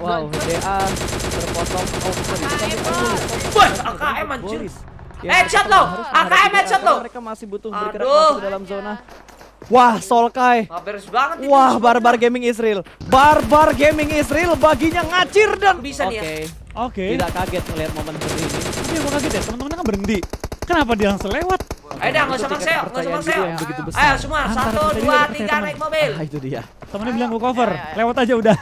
Wow, DA terpotong. Oh, sorry. Wah, AKM anjir. Headshot lo, AKM headshot lo. Mereka masih butuh bergerak Aduh. masuk ke dalam zona. Wah, Solkai. Beres banget ini. Wah, Barbar Gaming Israel. Barbar Gaming Israel baginya ngacir dan Bisa nih ya. Oke. Tidak kaget melihat momen seperti ini. Tapi yang gue kaget ya, teman-temannya kan berhenti. Kenapa dia langsung lewat? Ayo dah, nggak usah Itu mangseo, tingkat nggak usah kepercayaan mangseo. video yang begitu besar. Ayo semua, Antara 1, kita 2, ini 3 naik mobil. Ah, itu dia. Temennya bilang gue cover, lewat aja udah.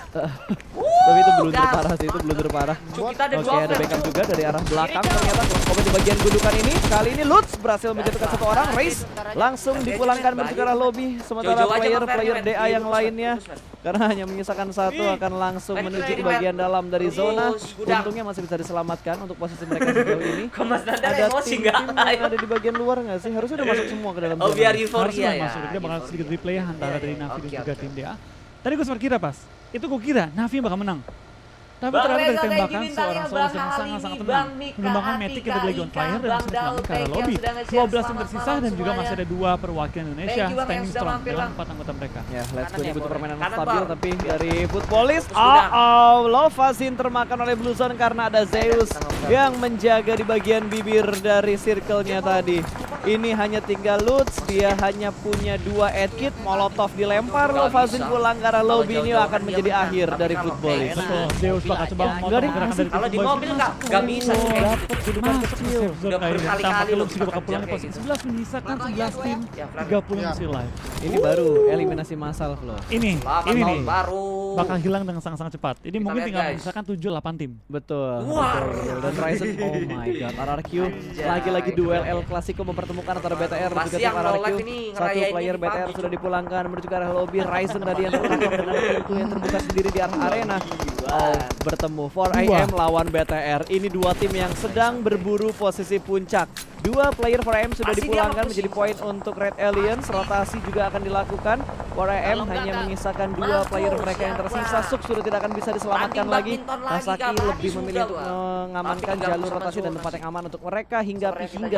Tapi itu blunder gas. parah sih, itu blunder parah. Kita ada Oke, dua ada flash. backup juga dari arah belakang ternyata. Komen di bagian gundukan ini. Kali ini Lutz berhasil menjatuhkan satu orang. Race langsung dipulangkan menuju ke arah lobby. Sementara Jojo aja player nge-fair, DA yang lainnya karena hanya menyisakan satu akan langsung menuju ke bagian dalam dari zona. Untungnya masih bisa diselamatkan untuk posisi mereka sejauh ini. Kok Mas Nanda Ada emosi tim nggak? yang ada di bagian luar nggak sih? Harusnya udah masuk semua ke dalam Oh zona. biar Harusnya euforia ya. masuk, dia bakal sedikit replay ya antara dari Navi dan Oke, juga oke. tim DA. Tadi gue sempat kira pas, itu gue kira Navi bakal menang. Tapi Bang ternyata dari Reza, thank you tembakan bintangnya, seorang Solus Bang yang Halimi, sangat-sangat Bang tenang Mika, mengembangkan Atika, Matic dari Legion Ika, Flyer dan Bang langsung Daud, ke arah thank you lobby. yang sudah nge-share. 12 tim Selamat tersisa malam dan juga semuanya. masih ada 2 perwakilan Indonesia Thank you, Bang, yang standing sudah strong mampir, dengan Bang. 4 anggota mereka. Ya, let's go. Ini butuh permainan Kanan, stabil Bang. tapi dari Footballis. Sudah. Lovazin termakan oleh Blue Zone karena ada Zeus yang menjaga di bagian bibir dari circle-nya tadi. Ini hanya tinggal Lutz, dia hanya punya 2 edkit, Molotov dilempar, Lovazin pulang ke arah lobby. Ini akan menjadi akhir dari Footballis. Betul, Zeus bakal coba memotong Nggak pergerakan dari Kalau di tim boys. mobil nggak bisa sih kayak gitu. Dapat kedudukan kecil. Udah berkali-kali lu juga bakal pulang di kayak posisi gitu. 11 menyisakan 11 tim, Ya, Flan. 30 masih live. Ini baru eliminasi massal, Flo. Ini Selamat nih tahun baru. bakal hilang dengan sangat-sangat cepat. Ini Kita mungkin lihat, tinggal guys. menyisakan 7-8 tim. Betul. Wah. Betul. Dan Ryzen, oh my god, RRQ lagi-lagi duel El Clasico mempertemukan antara BTR dan juga Pasti tim yang no RRQ. life ini Satu ngerayain player ini BTR PUBG. sudah dipulangkan menuju ke arah lobby. Ryzen tadi yang tertangkap dengan pintu yang terbuka sendiri di arah arena. Oh, bertemu 4AM lawan BTR. Ini 2 tim yang sedang berburu posisi puncak. 2 player 4AM sudah Pasti dia dipulangkan mau menjadi pusing. poin untuk Red Aliens. Rotasi juga akan dilakukan. 4AM hanya menyisakan 2 player mereka yang tersisa. Suk sudah tidak akan bisa diselamatkan Tanding lagi. badminton lagi, Rasaki kapan lebih sudah, memilih untuk Bang. mengamankan Tapi jalur gabung sama rotasi dan zona tempat yang aman untuk mereka hingga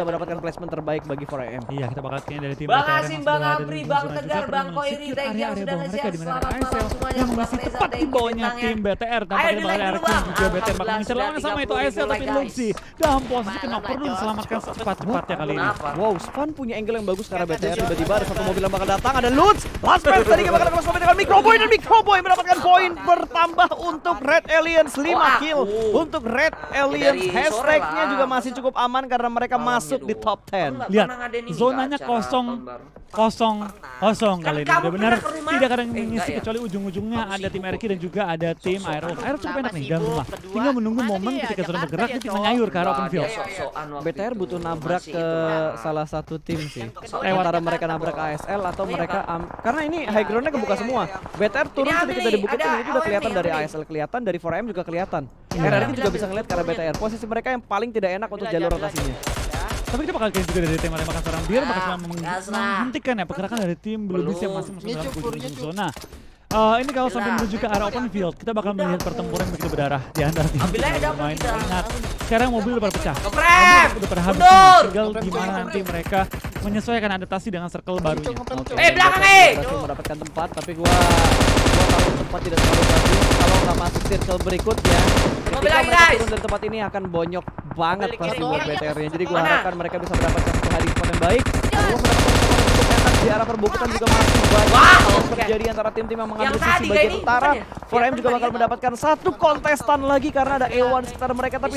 mendapatkan placement terbaik bagi 4AM. Iya, kita bakal kayaknya dari tim Bang BTR yang Asim, masih Bang berada di Apri, zona Bang juga Tegar, perlu Bang men-secure Koiri, thank you area-area yang sudah bawah mereka nge-share. di mana Selamat ada malam ISL semuanya. yang Bang masih Reza, tepat di thank you bawahnya bintangnya. tim BTR. Tanpa Ayo kita bakal di like ada dulu, Bang. juga BTR bakal Alhamdulillah, mengincar lawan sudah sama itu 30.000 ISL tapi like, Luxi dalam posisi kena perlu diselamatkan secepat-cepatnya kali ini. Kenapa? Wow, Span punya angle yang bagus karena BTR tiba-tiba ada satu mobil yang bakal datang, ada Lutz, last man tadi bakal close combat dengan Microboy dan Microboy mendapatkan poin bertambah untuk Red Aliens 5 kill untuk Red Aliens. Dari sore Hashtagnya lah. juga masih cukup aman karena mereka masuk di top 10. Lihat, Pernah ngadain ini zonanya nggak, acara kosong, tahun baru? kosong kali ini. kamu Udah benar, pernah ke rumah? tidak ada yang Enggak mengisi ya? kecuali ujung-ujungnya ada tim RQ dan juga ada tim Aero. Aero cukup enak nih dalam rumah. Kedua, Tinggal menunggu mana momen dia? ketika sudah Jakarta bergerak, dia, dia tinggal cowok. ngayur ke arah open Nggak, field. dia sok-sokan waktu BTR itu. butuh nabrak Masih ke itu mah. salah satu tim sih. Lewat. Antara mereka nabrak ASL atau mereka karena ini high groundnya kebuka semua. BTR turun Ini sedikit ambil dari nih, bukit ada ini itu udah AWM kelihatan nih, dari ambil. ASL kelihatan, dari 4AM juga kelihatan. Iya. RRQ juga bisa ngeliat karena BTR. Posisi mereka yang paling tidak enak untuk jalur rotasinya. Tapi kita bakal kayak juga dari tim Makan Sarang Biar bakal cuma gas lah. menghentikan ya pergerakan dari tim Blue Beast yang masih masuk Ini dalam cukurnya, ujung Cuk. zona. Ini kalau sampai menuju ke arah open field, kita bakal melihat pertempuran yang begitu berdarah di antara tim Ambil aja yang dapur bermain. kita. Ingat, sekarang mobil udah pada pecah. Ngeprem! Udah pada habis. Mundur! Tinggal gimana nanti mereka menyesuaikan adaptasi dengan circle barunya. Belakang nih! Berhasil mendapatkan tempat, tapi gua tahu tempat tidak terlalu bagus. Kalau nggak masuk circle berikutnya, Mobil ketika lagi, mereka guys! turun dari tempat ini akan bonyok banget Mobil pasti kiri. buat BTR-nya. Jadi gua Mana? harapkan mereka bisa mendapatkan satu hiding spot yang baik. Gua mendapatkan tempat untuk enak di arah perbukitan juga masih banyak Wow, yang oke. terjadi antara tim-tim yang mengambil Yang sisi tadi bagian ini, utara. bukan ya? 4M juga Yang bakal tadi. mendapatkan satu kontestan lagi karena ada A1 sekitar mereka, tapi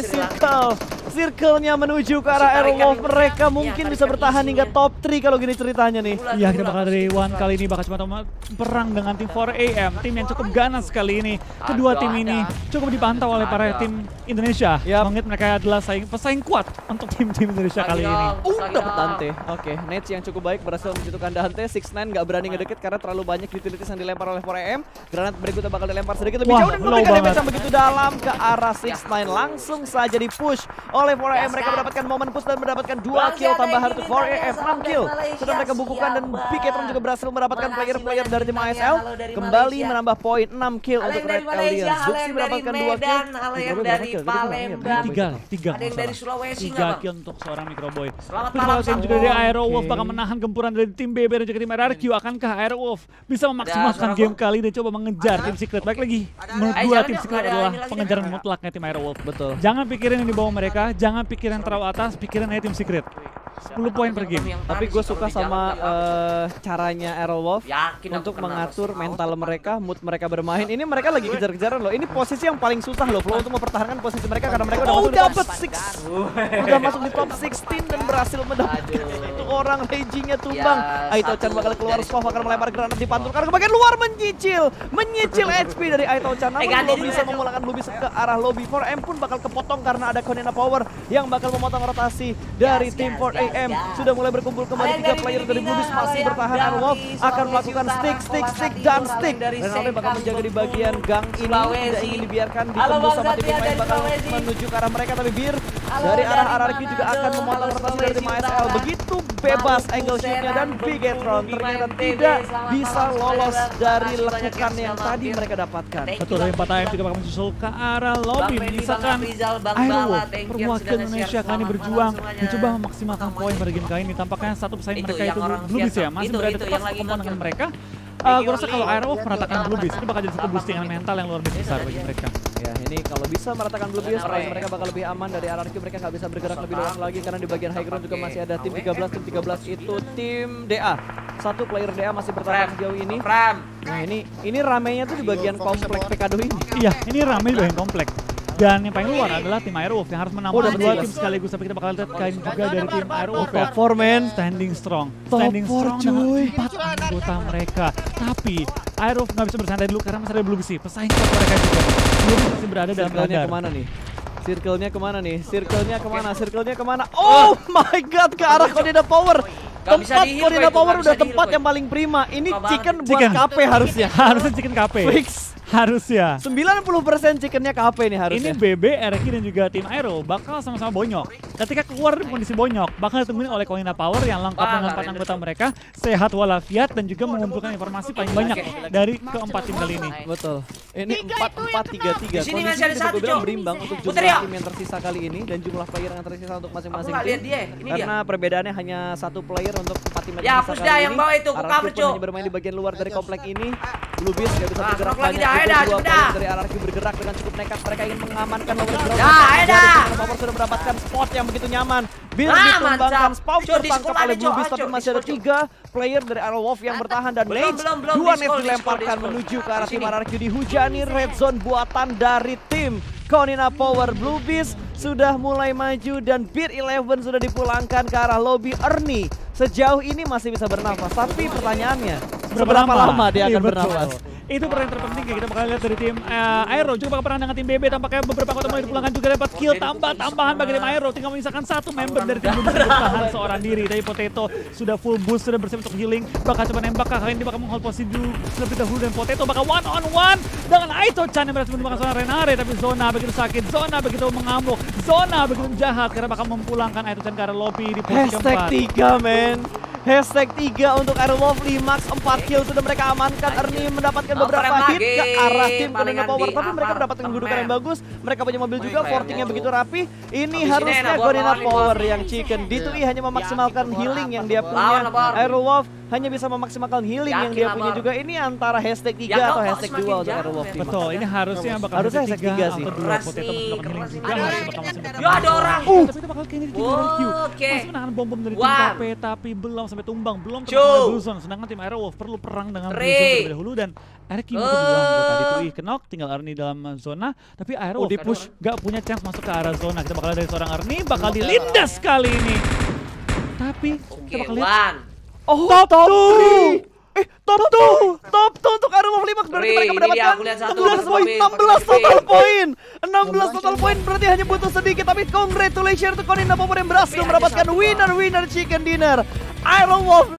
circle-nya menuju ke arah Aerowolf. Mereka mungkin bisa bertahan hingga top 3 kalau gini ceritanya nih. Iya, kita bakal dari One kali ini bakal cuma perang dengan tim 4AM, tim yang cukup ganas kali ini. Kedua tim ini cukup dipantau oleh para tim Indonesia. Yap. Mengingat mereka adalah pesaing kuat untuk tim-tim Indonesia kali ini. Dapat Dante. Oke, Nets yang cukup baik berhasil menjatuhkan Dante. 6ix9ine nggak berani ngedeket karena terlalu banyak utilities yang dilempar oleh 4AM. Granat berikutnya bakal dilempar sedikit lebih Wah, jauh dan low memberikan damage banget. yang begitu dalam ke arah 6ix9ine. Langsung saja di push oleh 4AM. Mereka mendapatkan momen push dan mendapatkan 2 kill tambahan untuk 4AM. 6 kill sudah mereka bukukan dan Piketron juga berhasil mendapatkan player-player dari tim ASL. Kembali menambah poin 6 kill Halo untuk yang dari Red Malaysia, Aliens. halo Zuxi yang dari mendapatkan 2 kill. Medan, halo yang Microboy dari berapa kill? Tadi gua nggak Palembang. lihat. Tiga Ada yang dari Sulawesi nggak, 3 Bang? kill untuk seorang Microboy. Selamat Tapi malam, kalau tim Sam. juga dari Aerowolf Oke. bakal menahan gempuran dari tim BB dan juga tim RRQ. Akankah Aerowolf bisa memaksimalkan suara game gua. kali dan coba mengejar tim Secret? balik lagi. Menurut Ayo, gua jangan tim dong, Secret nggak ada adalah ini lagi, pengejaran nggak. mutlaknya tim Aerowolf. Betul. Jangan pikirin yang di bawah mereka, jangan pikirin yang terlalu atas, pikirin aja tim Secret. 10 poin per game. Tapi gue suka sama caranya Aerowolf Yakin aku untuk pernah mengatur pasti mental mau. mereka, mood mereka bermain. Ini mereka lagi kejar-kejaran loh. Ini posisi yang paling susah loh Flo untuk mempertahankan posisi mereka karena mereka udah masuk di top 6. Udah masuk di top 16 dan berhasil mendapatkan satu orang. Ragingnya tumbang. Ya, Aito-chan satu bakal keluar, dari Spav akan 10 melempar orang. granat dipantulkan ke bagian luar, menyicil HP dari Aito-chan. Namun ganti belum dulu bisa ya, memulangkan Lubis ke arah lobby. 4AM pun bakal kepotong karena ada Konina Power yang bakal memotong rotasi dari tim 4AM. Sudah mulai berkumpul kembali 3 player dari Bluebis masih bertahan. Aerowolf akan melakukan stick dan stick. Renaldo bakal menjaga di bagian gang ini, tidak ingin dibiarkan ditembus sama tim lain, bakal menuju ke arah mereka, tapi Bir dari arah RRQ juga akan memotong rotasi dari tim ASL. Begitu bebas angle shootnya dan Bigetron ternyata tidak bisa lolos dari lekukan yang tadi mereka dapatkan. Betul, dari 4 AM juga bakal menyusul ke arah lobby. Menyisakan Aerowolf, perwakilan Indonesia kali ini berjuang mencoba memaksimalkan poin pada game kali ini. Tampaknya satu pesaing mereka itu Bluebis ya, masih berada tepat komponen dengan mereka. Gue rasa kalau Aerowolf meratakan Bluebis, itu bakal jadi satu boostingan mental yang luar biasa besar bagi mereka. Ya, ini kalau bisa meratakan Bluebis, mereka bakal lebih aman dari RRQ. Mereka nggak bisa bergerak lebih dalam lagi karena di bagian high ground juga masih ada tim 13. Tim 13 itu tim DA. Satu player DA masih bertahan sejauh ini. Nah, ini ramenya tuh di bagian komplek Pekado ini. Iya, ini ramai di bagian komplek. Dan yang paling luar adalah tim Aerowolf yang harus menambah dua tim sekaligus. Tapi kita bakal lihat kali juga dari tim Aerowolf ya. Top 4 man. Standing strong Top dengan 4 cuy. 4 anggota mereka. Tapi Aerowolf nggak bisa bersantai dulu karena masih ada Bluebis sih. Pesaing kuat mereka juga. Bluebis masih berada dalam Circle-nya radar. kemana nih? Circle-nya kemana? Oh my god, ke arah Konina Power. Gak bisa Tempat di-heal, Konina Boy, Power itu udah gak bisa tempat di-heal, yang paling prima. Ini Suka chicken banget. buat Chicken. KP harusnya. Harusnya chicken KP. Fix. Harusnya. 90% chickennya KP nih harusnya. Ini BB, RQ dan juga tim Aero bakal sama-sama bonyok. Ketika keluar dari kondisi bonyok, bakal ditemuin oleh Konina Power yang lengkap dengan 4 anggota mereka, sehat walafiat dan juga mengumpulkan informasi paling banyak dari keempat tim kali ini. Betul. Ini 4-4-3-3. Di sini masih ada Kondisinya satu, gue bilang Cok. berimbang untuk Puter jumlah ya. tim yang tersisa kali ini dan jumlah player yang tersisa untuk Aku masing-masing nggak lihat tim. dia. Ini dia. Karena perbedaannya hanya satu player untuk 4 tim yang Ya, tersisa hapus kali dah ini. yang bawah itu, aku RRQ cover, pun Cok. hanya bermain di bagian luar dari komplek ini. Bluebis nggak bisa Ah, bergerak knock lagi banyak. dah, ayo Juga dah, dua cepet player dah. dari RRQ bergerak dengan cukup nekat. Mereka ingin mengamankan lower ground. Dah, ayo dah. Power sudah mendapatkan spot yang begitu nyaman. Bir Ah, ditumbangkan, mantap. Spav Cok, di tertangkap sekolah oleh nih, Cok. Bluebis, Ah, tapi Cok, masih ada di sekolah. 3 player dari Aerowolf yang bertahan dan Belum, Nate. belum, 2 di net skor, dilemparkan di skor. menuju ke arah Di tim sini. RRQ. Dihujani red zone buatan dari tim Konina Power. Bluebis sudah mulai maju dan Beat 11 sudah dipulangkan ke arah lobby. Ernie sejauh ini masih bisa bernafas, tapi pertanyaannya seberapa lama dia Iya, akan betul. bernafas? Itu pertanyaan terpenting kayak kita bakal lihat dari tim Aero juga bakal perang dengan tim BB. Tampaknya beberapa anggota mulai dipulangkan juga dapat kill tambahan bagi tim Aero. Tinggal menyisakan satu member dari tim BB bertahan seorang diri. Tapi Potato sudah full boost, sudah bersiap untuk healing. Bakal coba nembak kali ini bakal menghold posisi dulu terlebih dahulu dan Potato bakal one on one dengan Aito-chan yang berhasil menemukan seorang Renare. Tapi Zona begitu sakit, Zona begitu mengamuk, Zona begitu jahat karena bakal memulangkan Aito-chan ke arah lobby di posisi Hashtag keempat. 3 men. Hashtag 3 untuk Aerowolf. Limax 4 kill sudah mereka amankan. Ernie mendapatkan beberapa hit ke arah tim Konina Power, tapi mereka mendapatkan kedudukan yang bagus. Mereka punya mobil juga, fortingnya begitu rapi. Ini harusnya Konina Power yang chicken. D2E hanya memaksimalkan healing yang dia punya. Aerowolf hanya bisa memaksimalkan healing yang dia punya juga. Ini antara hashtag 3 atau hashtag 2 untuk Aerowolf. Betul, ini harusnya bakal Harusnya hashtag hashtag 3 3 sih. atau 2. Potato masih melakukan healing juga, harusnya bakal masih Ya, ada orang. Tapi itu bakal kayaknya di Q. Oke. Masih menahan bom-bom dari tim One. KP, tapi belum sampai tumbang, belum Two. terkena Blue Zone. Sedangkan tim Aerowolf perlu perang dengan Blue Zone Three. terlebih dahulu dan RQ kedua anggota D2E kenok, tinggal Ernie dalam zona, tapi Aerowolf di push. gak punya chance masuk ke arah zona. Kita bakal lihat dari seorang Ernie, bakal dilindas kali ini. Tapi kita bakal lihat Oh, top 2. Top 2 untuk Aerowolf Limax. Berarti Ri, mereka ini mendapatkan dia, aku lihat satu, 16 poin, Bobby. 16 total poin. 16 total poin berarti hanya butuh sedikit, tapi congratulations untuk Konina Power yang berhasil mendapatkan winner chicken dinner. Aerowolf